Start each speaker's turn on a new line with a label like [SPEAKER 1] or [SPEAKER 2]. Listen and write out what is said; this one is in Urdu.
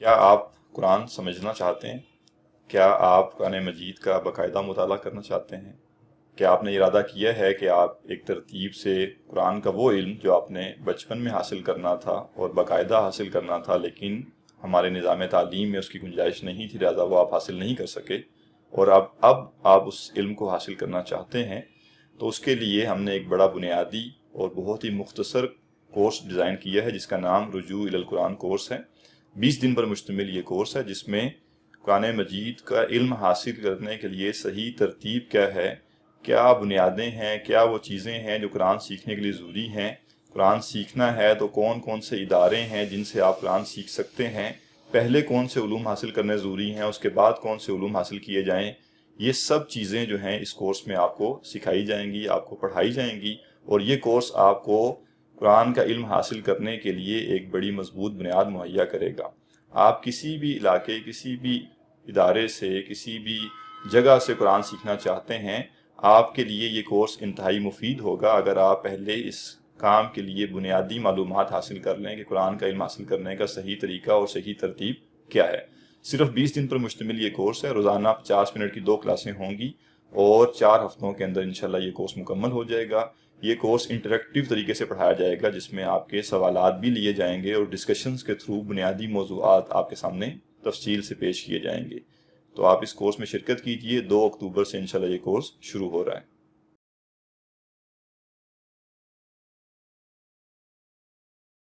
[SPEAKER 1] کیا آپ قرآن سمجھنا چاہتے ہیں؟ کیا آپ قرآن مجید کا باقاعدہ مطالعہ کرنا چاہتے ہیں؟ کیا آپ نے ارادہ کیا ہے کہ آپ ایک ترتیب سے قرآن کا وہ علم جو آپ نے بچپن میں حاصل کرنا تھا اور باقاعدہ حاصل کرنا تھا، لیکن ہمارے نظام تعلیم میں اس کی گنجائش نہیں تھی، لہٰذا وہ آپ حاصل نہیں کر سکے، اور اب آپ اس علم کو حاصل کرنا چاہتے ہیں، تو اس کے لیے ہم نے ایک بڑا بنیادی اور بہت ہی مختصر کورس ڈیزائن کیا ہے جس کا نام رجوع الی القرآن کورس ہے۔ 20 دن پر مشتمل یہ کورس ہے، جس میں قرآن مجید کا علم حاصل کرنے کے لیے صحیح ترتیب کیا ہے، کیا بنیادیں ہیں، کیا وہ چیزیں ہیں جو قرآن سیکھنے کے لیے ضروری ہیں، قرآن سیکھنا ہے تو کون کون سے ادارے ہیں جن سے آپ قرآن سیکھ سکتے ہیں، پہلے کون سے علوم حاصل کرنے ضروری ہیں، اس کے بعد کون سے علوم حاصل کیے جائیں، یہ سب چیزیں جو ہیں اس کورس میں آپ کو سکھائی جائیں گی، آپ کو پڑھائی جائیں گی، اور یہ کورس آپ کو قرآن کا علم حاصل کرنے کے لیے ایک بڑی مضبوط بنیاد مہیا کرے گا۔ آپ کسی بھی علاقے، کسی بھی ادارے سے، کسی بھی جگہ سے قرآن سیکھنا چاہتے ہیں، آپ کے لیے یہ کورس انتہائی مفید ہوگا اگر آپ پہلے اس کام کے لیے بنیادی معلومات حاصل کر لیں کہ قرآن کا علم حاصل کرنے کا صحیح طریقہ اور صحیح ترتیب کیا ہے۔ صرف 20 دن پر مشتمل یہ کورس ہے، روزانہ 50 منٹ کی 2 کلاسیں ہوں گی، اور 4 ہفتوں کے اندر انشاءاللہ یہ کورس مکمل ہو جائے گا۔ یہ کورس انٹریکٹیو طریقے سے پڑھایا جائے گا، جس میں آپ کے سوالات بھی لیے جائیں گے اور ڈسکشنز کے تھرو بنیادی موضوعات آپ کے سامنے تفصیل سے پیش کیے جائیں گے۔ تو آپ اس کورس میں شرکت کیجئے، 2 اکتوبر سے انشاءاللہ یہ کورس شروع ہو رہا ہے۔